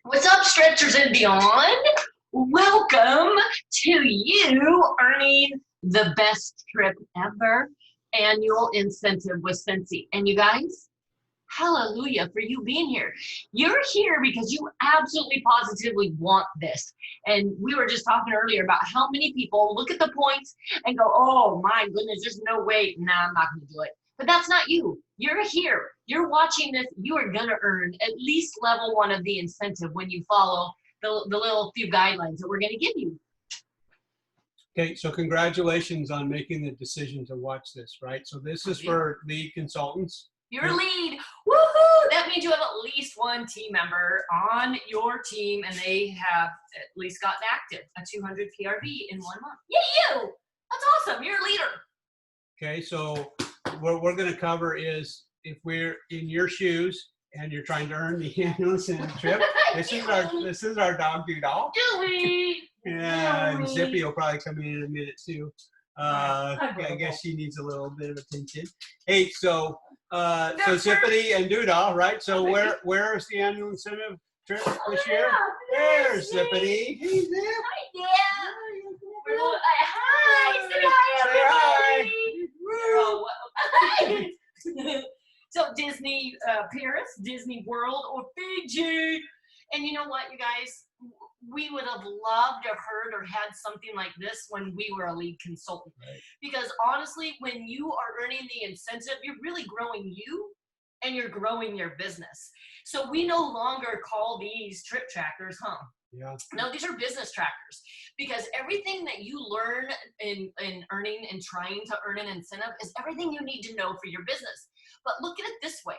What's up, stretchers and beyond? Welcome to you earning the best trip ever annual incentive with Scentsy. And you guys, hallelujah for you being here. You're here because you absolutely positively want this. And we were just talking earlier about how many people look at the points and go, oh my goodness, there's no way. Nah, I'm not going to do it. But that's not you. You're here. You're watching this. You are going to earn at least level 1 of the incentive when you follow the little few guidelines that we're going to give you. Okay, so congratulations on making the decision to watch this, right? So this is for lead consultants. Your lead, woohoo! That means you have at least one team member on your team and they have at least gotten active, a 200 PRV in 1 month. Yeah, you! That's awesome, you're a leader. Okay, so what we're gonna cover is if we're in your shoes and you're trying to earn the annual incentive trip, this is our dog Doodle. Dewey! Yeah, and Zippy will probably come in a minute too. I guess she needs a little bit of attention. Hey, so Zippity and Doodle, right? So where's the annual incentive trip this year? There's Zippity. Hey, Zip. Hi, yeah. Hi, say hi, everybody. So Disney Paris, Disney World, or Fiji. And you know what, you guys? We would have loved to have heard or had something like this when we were a lead consultant. Right. Because honestly, when you are earning the incentive, you're really growing you and you're growing your business. So we no longer call these trip trackers, Yeah. No, these are business trackers, because everything that you learn in earning and trying to earn an incentive is everything you need to know for your business. But look at it this way.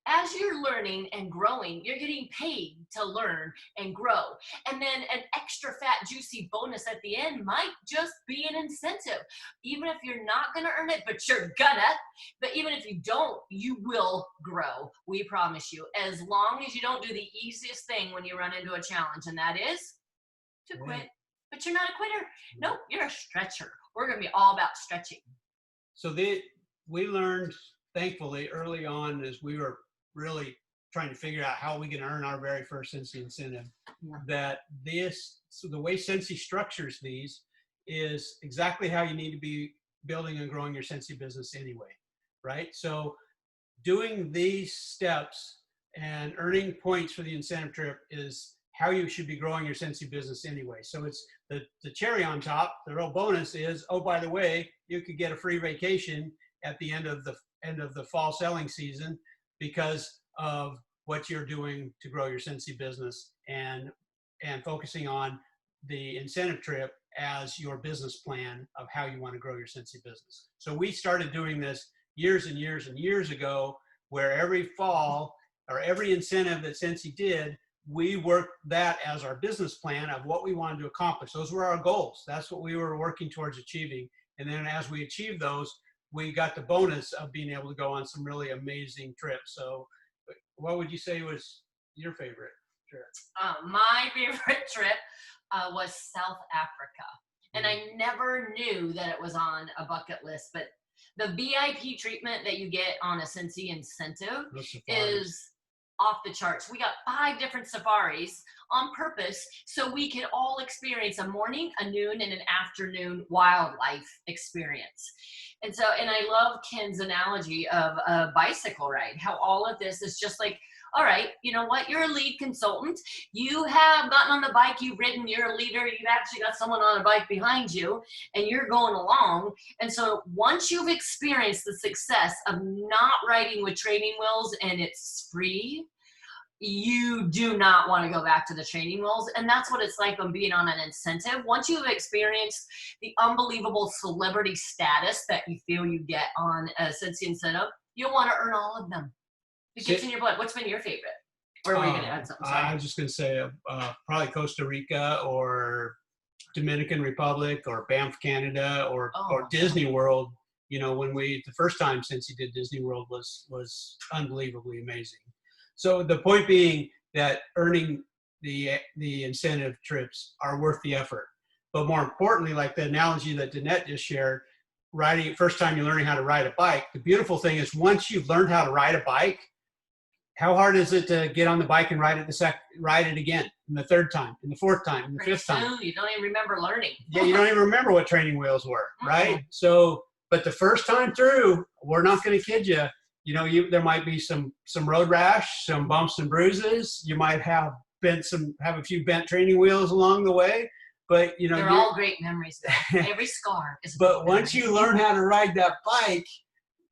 As you're learning and growing, you're getting paid to learn and grow. And then an extra fat, juicy bonus at the end might just be an incentive. Even if you're not going to earn it, but you're gonna. But even if you don't, you will grow. We promise you. As long as you don't do the easiest thing when you run into a challenge, and that is to quit. But you're not a quitter. Nope, you're a stretcher. We're going to be all about stretching. So we learned, thankfully, early on as we were really trying to figure out how we can earn our very first Scentsy incentive, that the way Scentsy structures these is exactly how you need to be building and growing your Scentsy business anyway, right? So doing these steps and earning points for the incentive trip is how you should be growing your Scentsy business anyway. So it's the cherry on top. The real bonus is, oh, by the way, you could get a free vacation at the end of the fall selling season because of what you're doing to grow your Scentsy business and focusing on the incentive trip as your business plan of how you want to grow your Scentsy business. So we started doing this years and years and years ago, where every fall or every incentive that Scentsy did, we worked that as our business plan of what we wanted to accomplish. Those were our goals. That's what we were working towards achieving. And then as we achieved those, we got the bonus of being able to go on some really amazing trips. So what would you say was your favorite trip? My favorite trip was South Africa. And I never knew that it was on a bucket list, but the VIP treatment that you get on a Scentsy incentive is off the charts. We got 5 different safaris on purpose so we could all experience a morning, a noon, and an afternoon wildlife experience. And I love Ken's analogy of a bicycle ride, how all of this is just like, all right, you know what? You're a lead consultant. You have gotten on the bike, you've ridden, you're a leader, you've actually got someone on a bike behind you, and you're going along. And so once you've experienced the success of not riding with training wheels and it's free, you do not want to go back to the training wheels. And that's what it's like on being on an incentive. Once you've experienced the unbelievable celebrity status that you feel you get on a Scentsy incentive, you'll want to earn all of them. It gets in your blood. What's been your favorite? Or were you going to add something? I was just going to say probably Costa Rica or Dominican Republic or Banff, Canada or Disney World. You know, when the first time Scentsy did Disney World was unbelievably amazing. So the point being that earning the incentive trips are worth the effort. But more importantly, like the analogy that Danette just shared, riding, first time you're learning how to ride a bike, the beautiful thing is once you've learned how to ride a bike, how hard is it to get on the bike and ride it again, and the third time, and the fourth time, and the fifth time? You don't even remember learning. Yeah, you don't even remember what training wheels were, right? Mm-hmm. So, but the first time through, we're not going to kid you. There might be some road rash, some bumps and bruises. You might have a few bent training wheels along the way, but they're all great memories. Every scar is. But once you learn how to ride that bike,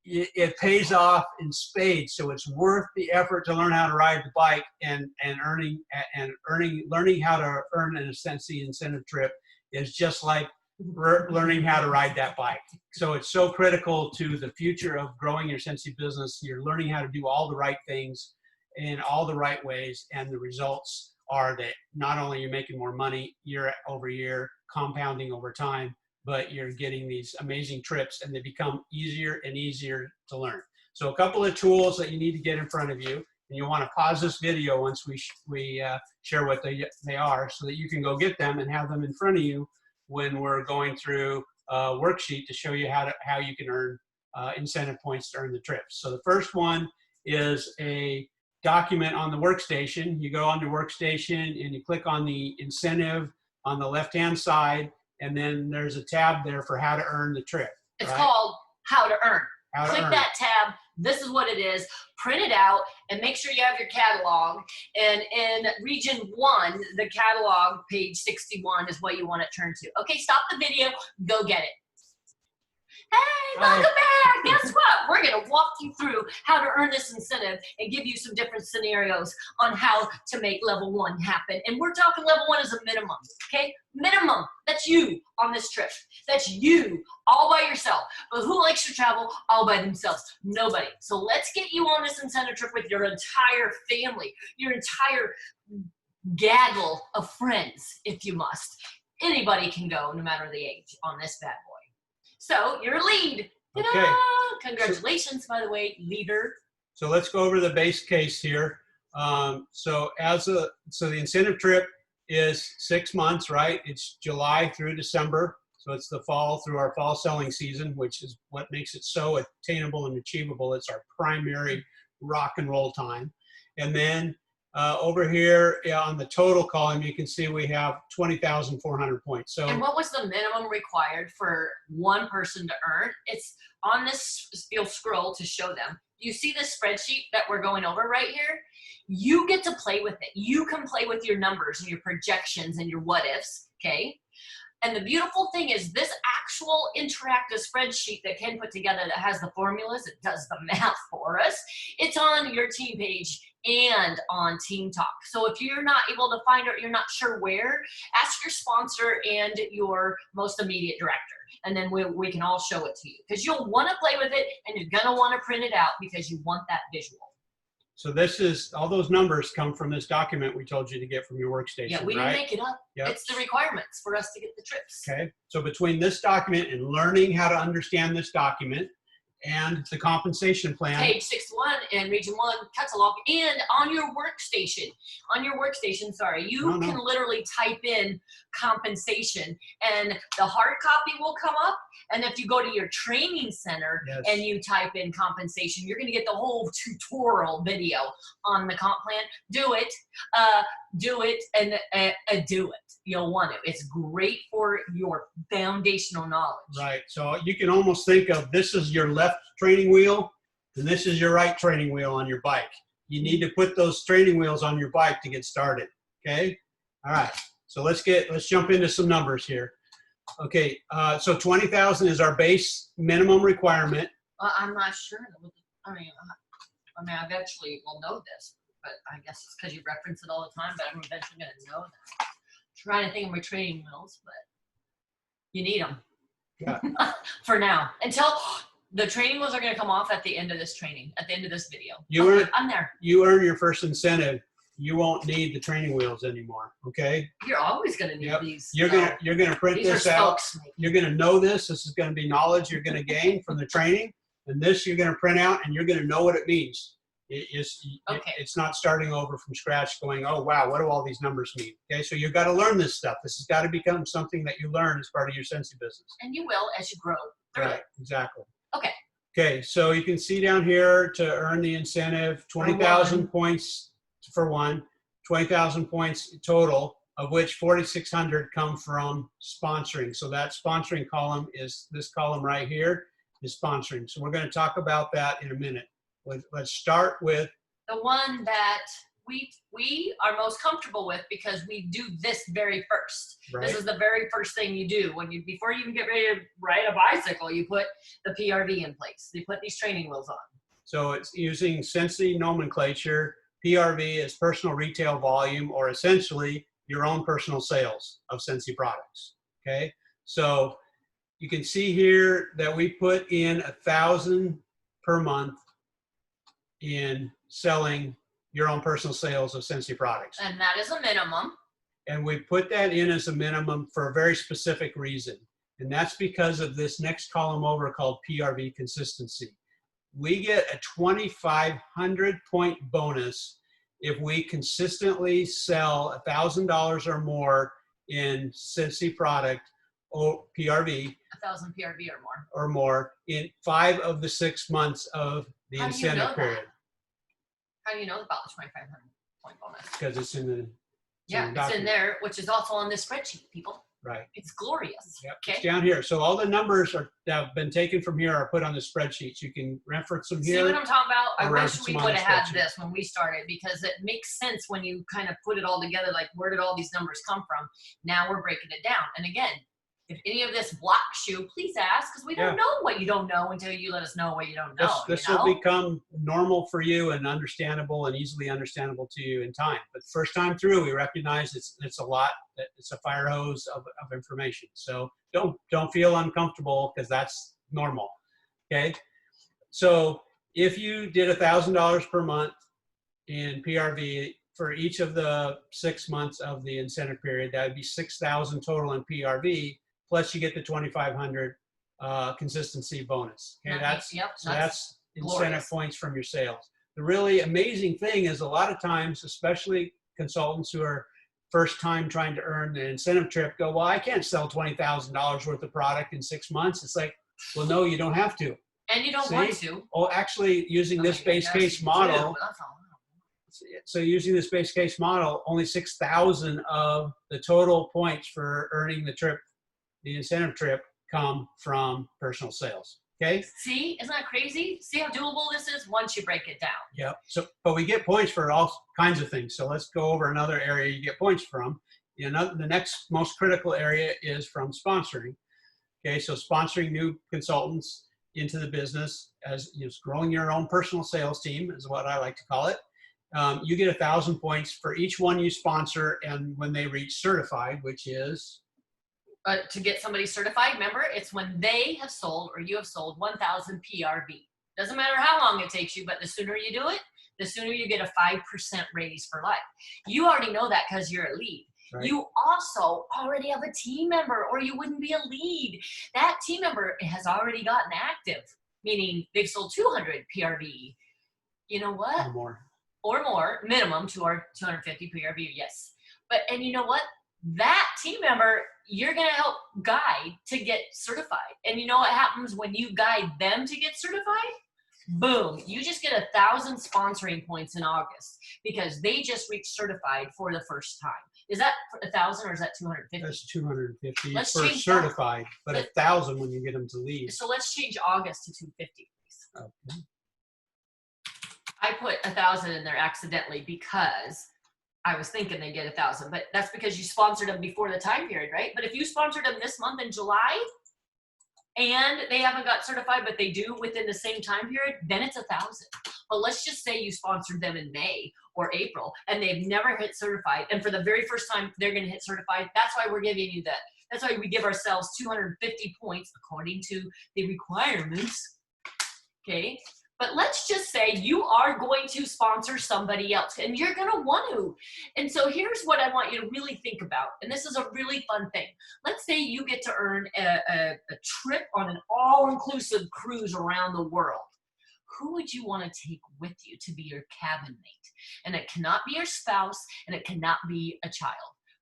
it pays off in spades. So it's worth the effort to learn how to ride the bike and learning how to earn an Sensi incentive trip is just like learning how to ride that bike. So it's so critical to the future of growing your Sensi business. You're learning how to do all the right things in all the right ways, and the results are that not only you're making more money year over year, compounding over time, but you're getting these amazing trips, and they become easier and easier to learn. So a couple of tools that you need to get in front of you, and you'll want to pause this video once we share what they are, so that you can go get them and have them in front of you when we're going through a worksheet to show you how you can earn incentive points to earn the trips. So the first one is a document on the workstation. You go on your workstation and you click on the incentive on the left-hand side, and then there's a tab there for how to earn the trip. It's called How to Earn. Click that tab. This is what it is. Print it out and make sure you have your catalog. And in region 1, the catalog, page 61, is what you want to turn to. Okay, stop the video. Go get it. Hey, welcome back. Guess what? We're going to walk you through how to earn this incentive and give you some different scenarios on how to make level 1 happen. And we're talking level 1 is a minimum, okay? Minimum. That's you on this trip. That's you all by yourself. But who likes to travel all by themselves? Nobody. So let's get you on this incentive trip with your entire family, your entire gaggle of friends, if you must. Anybody can go, no matter the age, on this bad boy. So you're a lead. Okay. Congratulations, by the way, leader. So let's go over the base case here. So the incentive trip is 6 months, right? It's July through December. So it's the fall through our fall selling season, which is what makes it so attainable and achievable. It's our primary rock and roll time. And then over here on the total column, you can see we have 20,400 points. So, and what was the minimum required for one person to earn? It's on this, you'll scroll to show them. You see this spreadsheet that we're going over right here? You get to play with it. You can play with your numbers and your projections and your what ifs, okay? And the beautiful thing is this actual interactive spreadsheet that Ken put together that has the formulas, it does the math for us. It's on your team page and on Team Talk. So if you're not able to find it, you're not sure where, ask your sponsor and your most immediate director. And then we can all show it to you, because you'll want to play with it and you're going to want to print it out because you want that visual. So this is, all those numbers come from this document we told you to get from your workstation, yeah, we didn't make it up. Yep. It's the requirements for us to get the trips. Okay, so between this document and learning how to understand this document and the compensation plan. Page 61 in region 1 catalog, and on your workstation, sorry, you can literally type in compensation and the hard copy will come up. And if you go to your training center and you type in compensation, you're going to get the whole tutorial video on the comp plan. Do it, and do it. You'll want to. It's great for your foundational knowledge. Right. So you can almost think of this is your left training wheel and this is your right training wheel on your bike. You need to put those training wheels on your bike to get started. Okay. All right. So let's jump into some numbers here. Okay. So 20,000 is our base minimum requirement. I'm not sure. I mean, I eventually will know this, but I guess it's because you reference it all the time, but I'm eventually going to know that. Trying to think of my training wheels, but you need them. Yeah. For now, until the training wheels are going to come off at the end of this training, at the end of this video. I'm there. You earn your first incentive. You won't need the training wheels anymore. Okay. You're always going to need these. You're gonna print this out. You're going to know this. This is going to be knowledge you're going to gain from the training, and this you're going to print out, and you're going to know what it means. It's not starting over from scratch going, oh, wow, what do all these numbers mean? Okay, so you've got to learn this stuff. This has got to become something that you learn as part of your Sensi business. And you will as you grow through it. Exactly. Okay, Okay, so you can see down here to earn the incentive, 20,000 points for one, 20,000 points total, of which 4,600 come from sponsoring. So that sponsoring column is this column right here is sponsoring. So we're going to talk about that in a minute. Let's start with the one that we are most comfortable with because we do this very first. Right. This is the very first thing you do when you, before you even get ready to ride a bicycle, you put the PRV in place. You put these training wheels on. So it's using Sensi nomenclature. PRV is personal retail volume, or essentially your own personal sales of Sensi products. Okay, so you can see here that we put in 1,000 per month in selling your own personal sales of Sensi products. And that is a minimum. And we put that in as a minimum for a very specific reason. And that's because of this next column over called PRV consistency. We get a 2,500 point bonus if we consistently sell $1,000 or more in Sensi product or PRV. 1,000 PRV or more. In 5 of the 6 months of the How do you know incentive that? period. How do you know about the 2,500 point bonus? Because it's in the it's in there, which is also on this spreadsheet, people. Right. It's glorious. Yep. Okay. It's down here. So all the numbers that have been taken from here are put on the spreadsheets. You can reference them here. See what I'm talking about? I or wish we some on would the have had spreadsheet. this when we started, because it makes sense when you kind of put it all together, like where did all these numbers come from? Now we're breaking it down. And again, if any of this blocks you, please ask, because we don't know what you don't know until you let us know what you don't know. This you know? will become normal for you and understandable and easily understandable to you in time. But first time through, we recognize it's a lot. It's a fire hose of information. So don't feel uncomfortable, because that's normal. Okay. So if you did $1,000 per month in PRV for each of the 6 months of the incentive period, that would be 6,000 total in PRV. Plus you get the 2,500 consistency bonus. Okay, that's incentive points from your sales. The really amazing thing is a lot of times, especially consultants who are first time trying to earn the incentive trip, go, well, I can't sell $20,000 worth of product in 6 months. It's like, well, no, you don't have to. And you don't want to. Oh, actually, using this base case model. So using this base case model, only 6,000 of the total points for earning the incentive trip, come from personal sales. Okay. See, isn't that crazy? See how doable this is once you break it down. Yep. So, but we get points for all kinds of things. So let's go over another area you get points from. The next most critical area is from sponsoring. Okay. So sponsoring new consultants into the business, as growing your own personal sales team is what I like to call it. You get 1,000 points for each one you sponsor, and when they reach certified, which is to get somebody certified, remember, it's when they have sold or you have sold 1,000 PRV. Doesn't matter how long it takes you, but the sooner you do it, the sooner you get a 5% raise for life. You already know that because you're a lead. Right. You also already have a team member, or you wouldn't be a lead. That team member has already gotten active, meaning they've sold 200 PRV. You know what? Or more, minimum to our 250 PRV, yes. And you know what? That team member, you're going to help guide to get certified. And you know what happens when you guide them to get certified? Boom, you just get 1,000 sponsoring points in August because they just reached certified for the first time. Is that 1,000 or is that 250? That's 250 let's for certified, but 1,000 when you get them to lead. So let's change August to 250, please. Okay. I put 1,000 in there accidentally because I was thinking they get 1,000, but that's because you sponsored them before the time period, right? But if you sponsored them this month in July and they haven't got certified, but they do within the same time period, then it's 1,000. But let's just say you sponsored them in May or April and they've never hit certified. And for the very first time, they're going to hit certified. That's why we're giving you that. That's why we give ourselves 250 points according to the requirements. Okay. But let's just say you are going to sponsor somebody else and you're going to want to. And so here's what I want you to really think about. And this is a really fun thing. Let's say you get to earn a trip on an all-inclusive cruise around the world. Who would you want to take with you to be your cabin mate? And it cannot be your spouse and it cannot be a child.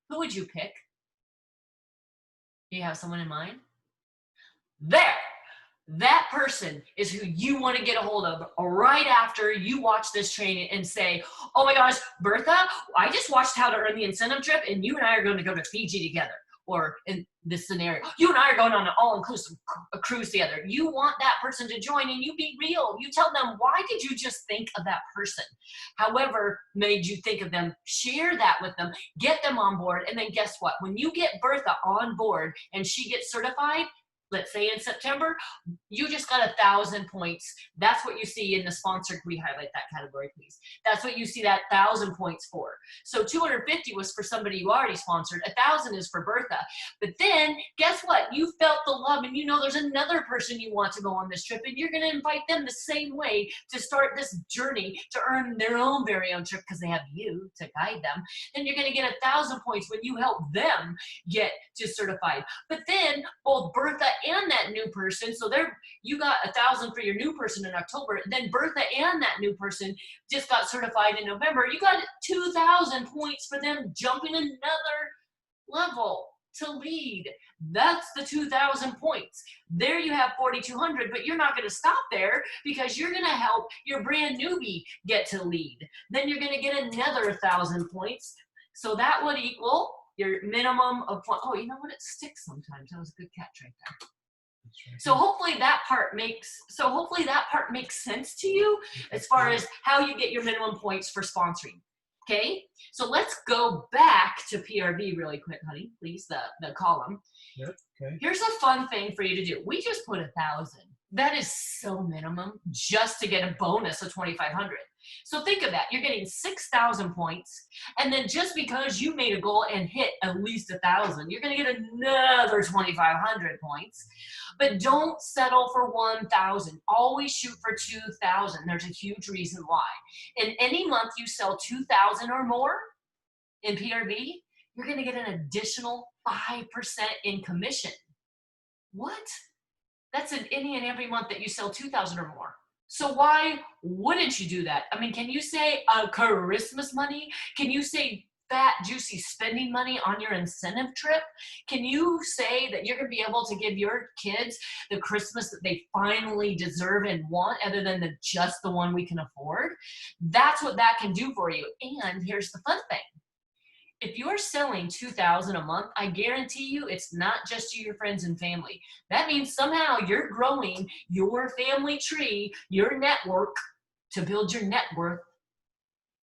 Who would you pick? Do you have someone in mind? There. that person is who you want to get a hold of right after you watch this training and say, oh my gosh, Bertha, I just watched How to Earn the Incentive Trip, and you and I are going to go to Fiji together. Or in this scenario, you and I are going on an all-inclusive cruise together. You want that person to join, and you be real. You tell them, why did you just think of that person? However made you think of them, share that with them, get them on board, and then guess what? When you get Bertha on board and she gets certified, let's say in September, you just got 1,000 points. That's what you see in the sponsored. We highlight that category, please. That's what you see that 1,000 points for. So 250 was for somebody you already sponsored. 1,000 is for Bertha. But then guess what? You felt the love, and you know there's another person you want to go on this trip, and you're going to invite them the same way to start this journey to earn their own very own trip because they have you to guide them. Then you're going to get 1,000 points when you help them get to certified. But then both Bertha and that new person, so there you got 1,000 for your new person in October, then Bertha and that new person just got certified in November. You got 2,000 points for them jumping another level to lead. That's the 2,000 points. There you have 4,200, but you're not going to stop there because you're going to help your brand newbie get to lead. Then you're going to get another 1,000 points. So that would equal your minimum of points. Oh, you know what? It sticks sometimes. That was a good catch right there. So hopefully that part makes sense to you as far as how you get your minimum points for sponsoring. Okay, so let's go back to PRV really quick, honey, please, the column. Yep. Okay. Here's a fun thing for you to do. We just put 1,000. That is so minimum just to get a bonus of 2,500. So think of that. You're getting 6,000 points, and then just because you made a goal and hit at least 1,000, you're going to get another 2,500 points. But don't settle for 1,000. Always shoot for 2,000. There's a huge reason why. In any month you sell 2,000 or more in PRV, you're going to get an additional 5% in commission. What? That's in any and every month that you sell 2,000 or more. So why wouldn't you do that? I mean, can you say Christmas money? Can you say fat, juicy spending money on your incentive trip? Can you say that you're going to be able to give your kids the Christmas that they finally deserve and want, other than just the one we can afford? That's what that can do for you. And here's the fun thing. If you're selling 2,000 a month, I guarantee you it's not just to your friends and family. That means somehow you're growing your family tree, your network, to build your net worth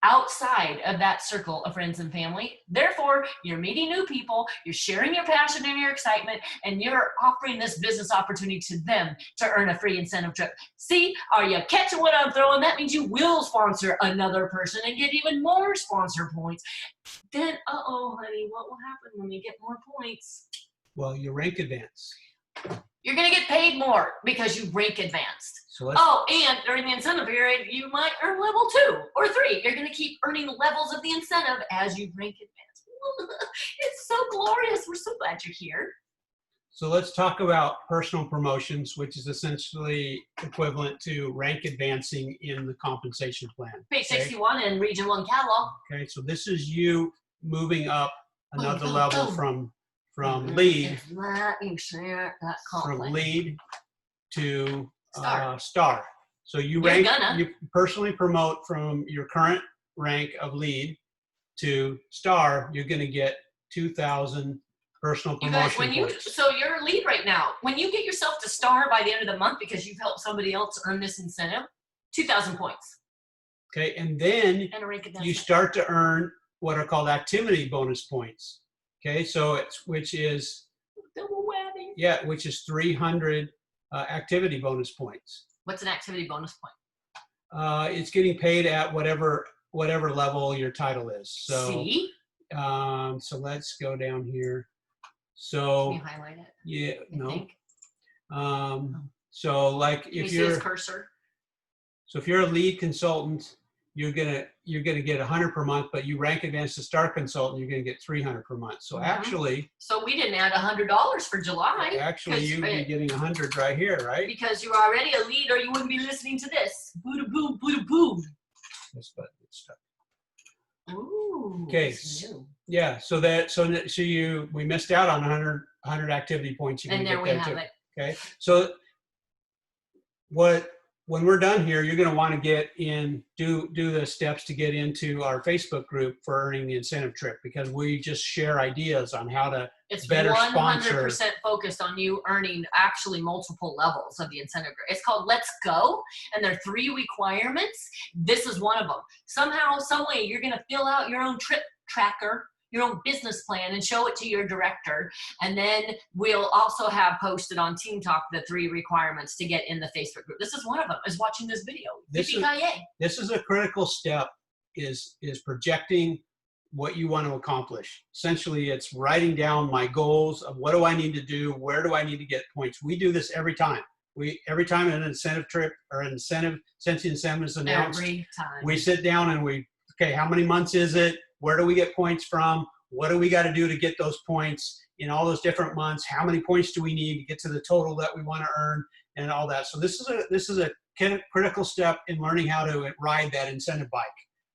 outside of that circle of friends and family. Therefore, you're meeting new people, you're sharing your passion and your excitement, and you're offering this business opportunity to them to earn a free incentive trip. See, are you catching what I'm throwing? That means you will sponsor another person and get even more sponsor points. Then, uh-oh, honey, what will happen when you get more points? Well, you rank advance. You're going to get paid more because you rank advanced. So oh, and during the incentive period, you might earn level 2 or 3. You're going to keep earning levels of the incentive as you rank advanced. It's so glorious. We're so glad you're here. So let's talk about personal promotions, which is essentially equivalent to rank advancing in the compensation plan. Page 61 in Region 1 catalog. Okay, so this is you moving up another level from lead, lead to star. So you personally promote from your current rank of lead to star. You're going to get 2,000 personal promotion points. So you're a lead right now. When you get yourself to star by the end of the month because you've helped somebody else earn this incentive, 2,000 points. Okay, and then you start to earn what are called activity bonus points. Okay, so which is double whammy. Yeah, which is 300 activity bonus points. What's an activity bonus point? It's getting paid at whatever level your title is. So, see? So let's go down here. So can you highlight it? Yeah, no. So like if you're his cursor. So if you're a lead consultant, you're gonna get 100 per month, but you rank advanced to star consultant, you're gonna get 300 per month. So actually, so we didn't add $100 for July. Actually, you'd be getting 100 right here, right? Because you're already a lead, or you wouldn't be listening to this. Boo boo boo boo. This button gets stuck. Ooh. Okay. Yeah. So we missed out on 100 activity points. You and there we have it. Okay. So when we're done here, you're going to want to get in, do the steps to get into our Facebook group for earning the incentive trip, because we just share ideas on how to It's better 100% sponsor. focused on you earning actually multiple levels of the incentive. It's called Let's Go, and there are 3 requirements. This is one of them. Somehow, some way, you're going to fill out your own trip tracker, your own business plan, and show it to your director. And then we'll also have posted on Team Talk the 3 requirements to get in the Facebook group. This is one of them, is watching this video. This is a critical step, is projecting what you want to accomplish. Essentially, it's writing down my goals of what do I need to do, where do I need to get points. We do this every time. Every time an incentive trip or an incentive, since the incentive is announced, every time we sit down and okay, how many months is it? Where do we get points from? What do we got to do to get those points in all those different months? How many points do we need to get to the total that we want to earn, and all that? So this is a critical step in learning how to ride that incentive bike.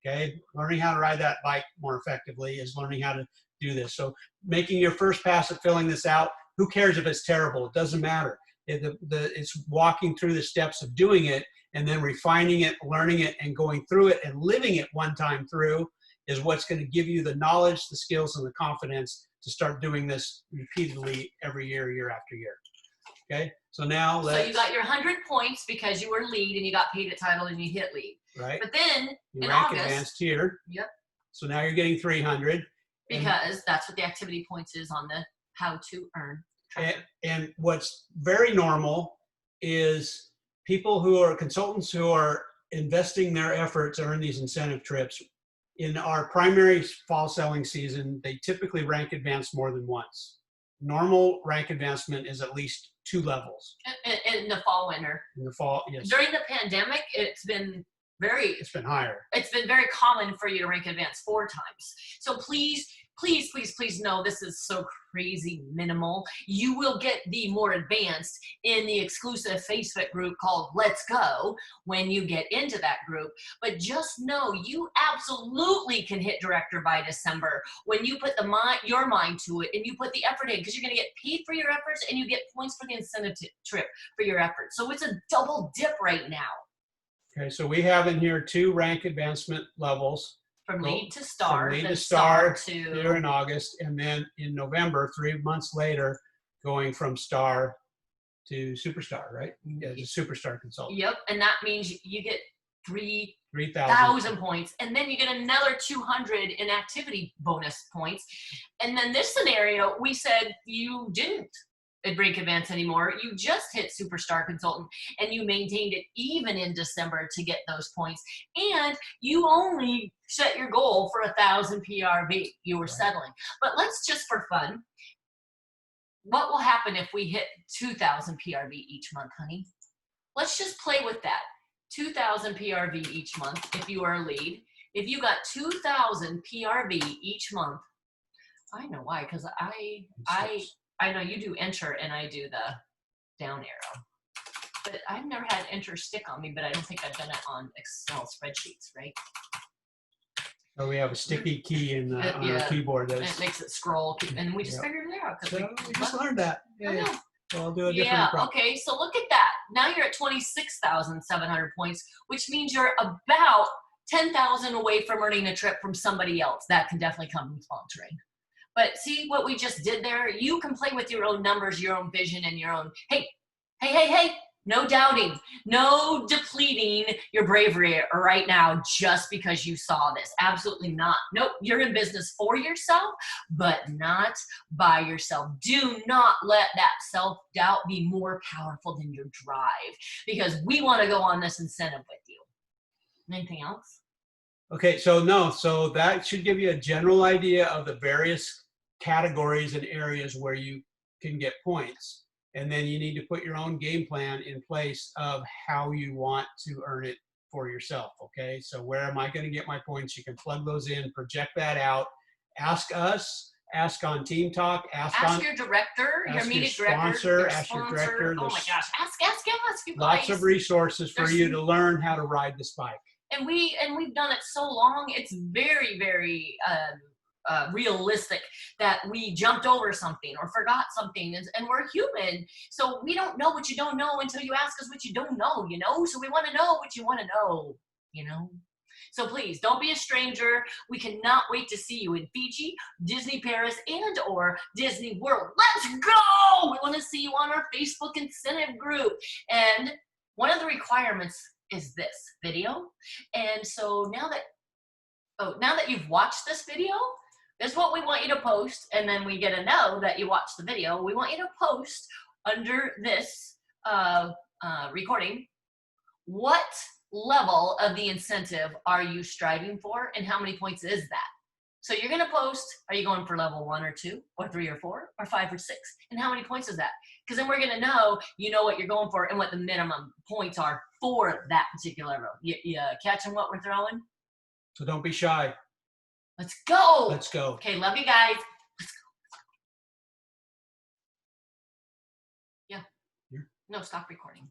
Okay, learning how to ride that bike more effectively is learning how to do this. So making your first pass at filling this out, who cares if it's terrible? It doesn't matter. It's walking through the steps of doing it and then refining it, learning it, and going through it and living it one time through is what's going to give you the knowledge, the skills, and the confidence to start doing this repeatedly every year, year after year. Okay, so now So you got your 100 points because you were lead and you got paid at title and you hit lead. Right. But then you in rank August, advanced tier. Yep. So now you're getting 300. Because that's what the activity points is on the how to earn tracker. And what's very normal is people who are consultants who are investing their efforts to earn these incentive trips. In our primary fall selling season, they typically rank advance more than once. Normal rank advancement is at least 2 levels. In the fall, winter. In the fall, yes. During the pandemic, it's been higher. It's been very common for you to rank advance 4 times. So please know this is so crazy minimal. You will get the more advanced in the exclusive Facebook group called Let's Go when you get into that group. But just know you absolutely can hit director by December when you put your mind to it and you put the effort in, because you're going to get paid for your efforts and you get points for the incentive trip for your efforts. So it's a double dip right now. Okay, so we have in here 2 rank advancement levels. From lead to star. From lead to star here in August, and then in November, 3 months later, going from star to superstar, right? Yeah, as a superstar consultant. Yep, and that means you get 3,000 points, and then you get another 200 in activity bonus points. And then this scenario, we said you didn't rank advance anymore. You just hit superstar consultant and you maintained it even in December to get those points. And you only set your goal for 1,000 PRV. You were settling. But let's just for fun, what will happen if we hit 2,000 PRV each month, honey? Let's just play with that. 2,000 PRV each month if you are a lead. If you got 2,000 PRV each month, I know why, because I know you do enter and I do the down arrow. But I've never had enter stick on me, but I don't think I've done it on Excel spreadsheets, right? So we have a sticky key on our keyboard. And it makes it scroll, and we just figured it out. So we just learned that. Yeah. So I'll do a different approach. Okay, so look at that. Now you're at 26,700 points, which means you're about 10,000 away from earning a trip from somebody else. That can definitely come from sponsoring. But see what we just did there? You can play with your own numbers, your own vision, and your own, hey, no doubting, no depleting your bravery right now just because you saw this. Absolutely not. Nope, you're in business for yourself, but not by yourself. Do not let that self-doubt be more powerful than your drive, because we want to go on this incentive with you. Anything else? Okay, so that should give you a general idea of the various categories and areas where you can get points. And then you need to put your own game plan in place of how you want to earn it for yourself, okay? So where am I going to get my points? You can plug those in, project that out, ask us, ask on Team Talk, ask your director, your immediate director, ask your director. Oh my gosh, ask us, you guys. Lots of resources for you to learn how to ride this bike. And we've done it so long, it's very, very realistic that we jumped over something or forgot something, and we're human. So we don't know what you don't know until you ask us what you don't know, you know? So we want to know what you want to know, you know? So please don't be a stranger. We cannot wait to see you in Fiji, Disney Paris, and or Disney World. Let's go! We want to see you on our Facebook incentive group. And one of the requirements is this video. And so now that you've watched this video, this is what we want you to post. And then we get to know that you watched the video. We want you to post under this recording, what level of the incentive are you striving for and how many points is that? So you're going to post, are you going for level 1 or 2 or 3 or 4 or 5 or 6? And how many points is that? Because then we're going to know, you know what you're going for and what the minimum points are for that particular level. You catching what we're throwing? So don't be shy. Let's go. Let's go. Okay, love you guys. Let's go. Yeah. No, stop recording.